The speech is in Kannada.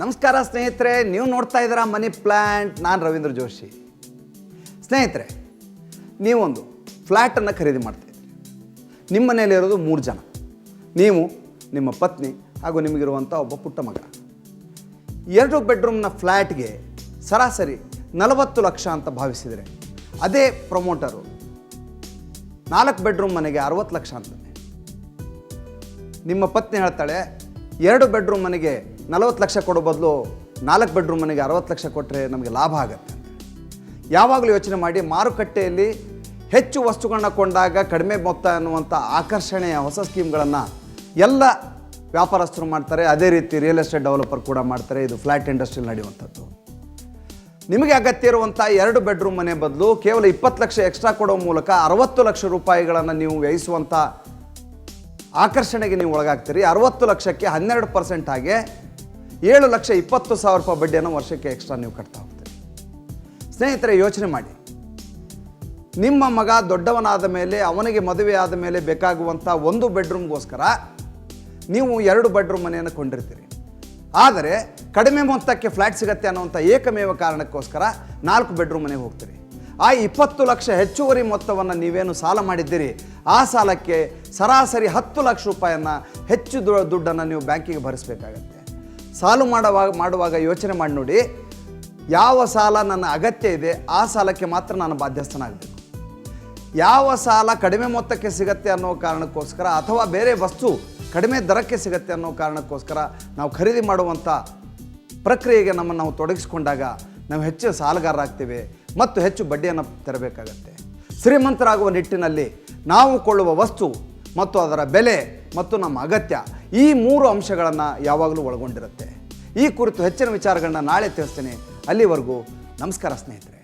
ನಮಸ್ಕಾರ ಸ್ನೇಹಿತರೆ, ನೀವು ನೋಡ್ತಾ ಇದ್ದೀರಾ ಮನಿ ಪ್ಲ್ಯಾಂಟ್. ನಾನು ರವೀಂದ್ರ ಜೋಶಿ. ಸ್ನೇಹಿತರೆ, ನೀವೊಂದು ಫ್ಲ್ಯಾಟನ್ನು ಖರೀದಿ ಮಾಡ್ತಾಯಿದ್ದೀರಿ. ನಿಮ್ಮ ಮನೆಯಲ್ಲಿರೋದು 3 ಜನ, ನೀವು, ನಿಮ್ಮ ಪತ್ನಿ ಹಾಗೂ ನಿಮಗಿರುವಂಥ ಒಬ್ಬ ಪುಟ್ಟ ಮಗ. 2 ಬೆಡ್ರೂಮ್ನ ಫ್ಲ್ಯಾಟ್ಗೆ ಸರಾಸರಿ 40 ಲಕ್ಷ ಅಂತ ಭಾವಿಸಿದರೆ, ಅದೇ ಪ್ರಮೋಟರು 4 ಬೆಡ್ರೂಮ್ ಮನೆಗೆ 60 ಲಕ್ಷ ಅಂತಾನೆ. ನಿಮ್ಮ ಪತ್ನಿ ಹೇಳ್ತಾಳೆ, 2 ಬೆಡ್ರೂಮ್ ಮನೆಗೆ 40 ಲಕ್ಷ ಕೊಡೋ ಬದಲು 4 ಬೆಡ್ರೂಮ್ ಮನೆಗೆ 60 ಲಕ್ಷ ಕೊಟ್ಟರೆ ನಮಗೆ ಲಾಭ ಆಗುತ್ತೆ ಅಂತ. ಯಾವಾಗಲೂ ಯೋಚನೆ ಮಾಡಿ, ಮಾರುಕಟ್ಟೆಯಲ್ಲಿ ಹೆಚ್ಚು ವಸ್ತುಗಳನ್ನ ಕೊಂಡಾಗ ಕಡಿಮೆ ಮೊತ್ತ ಅನ್ನುವಂಥ ಆಕರ್ಷಣೆಯ ಹೊಸ ಸ್ಕೀಮ್ಗಳನ್ನು ಎಲ್ಲ ವ್ಯಾಪಾರಸ್ಥರು ಮಾಡ್ತಾರೆ. ಅದೇ ರೀತಿ ರಿಯಲ್ ಎಸ್ಟೇಟ್ ಡೆವಲಪರ್ ಕೂಡ ಮಾಡ್ತಾರೆ. ಇದು ಫ್ಲ್ಯಾಟ್ ಇಂಡಸ್ಟ್ರಿಯಲ್ಲಿ ನಡೆಯುವಂಥದ್ದು. ನಿಮಗೆ ಅಗತ್ಯ ಇರುವಂಥ 2 ಬೆಡ್ರೂಮ್ ಮನೆ ಬದಲು ಕೇವಲ 20 ಲಕ್ಷ ಎಕ್ಸ್ಟ್ರಾ ಕೊಡೋ ಮೂಲಕ 60 ಲಕ್ಷ ರೂಪಾಯಿಗಳನ್ನು ನೀವು ವ್ಯಯಿಸುವಂಥ ಆಕರ್ಷಣೆಗೆ ನೀವು ಒಳಗಾಗ್ತೀರಿ. 60 ಲಕ್ಷಕ್ಕೆ 12% ಹಾಗೆ 7,20,000 ರೂಪಾಯಿ ಬಡ್ಡಿಯನ್ನು ವರ್ಷಕ್ಕೆ ಎಕ್ಸ್ಟ್ರಾ ನೀವು ಕಟ್ತಾ ಹೋಗ್ತೀರಿ. ಸ್ನೇಹಿತರೆ, ಯೋಚನೆ ಮಾಡಿ, ನಿಮ್ಮ ಮಗ ದೊಡ್ಡವನಾದ ಮೇಲೆ, ಅವನಿಗೆ ಮದುವೆ ಆದ ಮೇಲೆ ಬೇಕಾಗುವಂಥ 1 ಬೆಡ್ರೂಮ್ಗೋಸ್ಕರ ನೀವು 2 ಬೆಡ್ರೂಮ್ ಮನೆಯನ್ನು ಕೊಂಡಿರ್ತೀರಿ. ಆದರೆ ಕಡಿಮೆ ಮೊತ್ತಕ್ಕೆ ಫ್ಲ್ಯಾಟ್ ಸಿಗುತ್ತೆ ಅನ್ನುವಂಥ ಏಕಮೇವ ಕಾರಣಕ್ಕೋಸ್ಕರ 4 ಬೆಡ್ರೂಮ್ ಮನೆಗೆ ಹೋಗ್ತೀರಿ. ಆ 20 ಲಕ್ಷ ಹೆಚ್ಚುವರಿ ಮೊತ್ತವನ್ನು ನೀವೇನು ಸಾಲ ಮಾಡಿದ್ದೀರಿ, ಆ ಸಾಲಕ್ಕೆ ಸರಾಸರಿ 10 ಲಕ್ಷ ರೂಪಾಯಿಯನ್ನು ಹೆಚ್ಚು ದುಡ್ಡನ್ನು ನೀವು ಬ್ಯಾಂಕಿಗೆ ಭರಿಸಬೇಕಾಗತ್ತೆ. ಸಾಲ ಮಾಡುವಾಗ ಯೋಚನೆ ಮಾಡಿ ನೋಡಿ, ಯಾವ ಸಾಲ ನನ್ನ ಅಗತ್ಯ ಇದೆ ಆ ಸಾಲಕ್ಕೆ ಮಾತ್ರ ನಾನು ಬಾಧ್ಯಸ್ಥನಾಗಬೇಕು. ಯಾವ ಸಾಲ ಕಡಿಮೆ ಮೊತ್ತಕ್ಕೆ ಸಿಗತ್ತೆ ಅನ್ನೋ ಕಾರಣಕ್ಕೋಸ್ಕರ, ಅಥವಾ ಬೇರೆ ವಸ್ತು ಕಡಿಮೆ ದರಕ್ಕೆ ಸಿಗತ್ತೆ ಅನ್ನೋ ಕಾರಣಕ್ಕೋಸ್ಕರ ನಾವು ಖರೀದಿ ಮಾಡುವಂಥ ಪ್ರಕ್ರಿಯೆಗೆ ನಮ್ಮನ್ನು ನಾವು ತೊಡಗಿಸ್ಕೊಂಡಾಗ ನಾವು ಹೆಚ್ಚು ಸಾಲಗಾರರಾಗ್ತೀವಿ ಮತ್ತು ಹೆಚ್ಚು ಬಡ್ಡಿಯನ್ನು ತೆರಬೇಕಾಗತ್ತೆ. ಶ್ರೀಮಂತರಾಗುವ ನಿಟ್ಟಿನಲ್ಲಿ ನಾವು ಕೊಳ್ಳುವ ವಸ್ತು ಮತ್ತು ಅದರ ಬೆಲೆ ಮತ್ತು ನಮ್ಮ ಅಗತ್ಯ, ಈ 3 ಅಂಶಗಳನ್ನು ಯಾವಾಗಲೂ ಒಳಗೊಂಡಿರುತ್ತೆ. ಈ ಕುರಿತು ಹೆಚ್ಚಿನ ವಿಚಾರಗಳನ್ನ ನಾಳೆ ತಿಳಿಸ್ತೀನಿ. ಅಲ್ಲಿವರೆಗೂ ನಮಸ್ಕಾರ ಸ್ನೇಹಿತರೆ.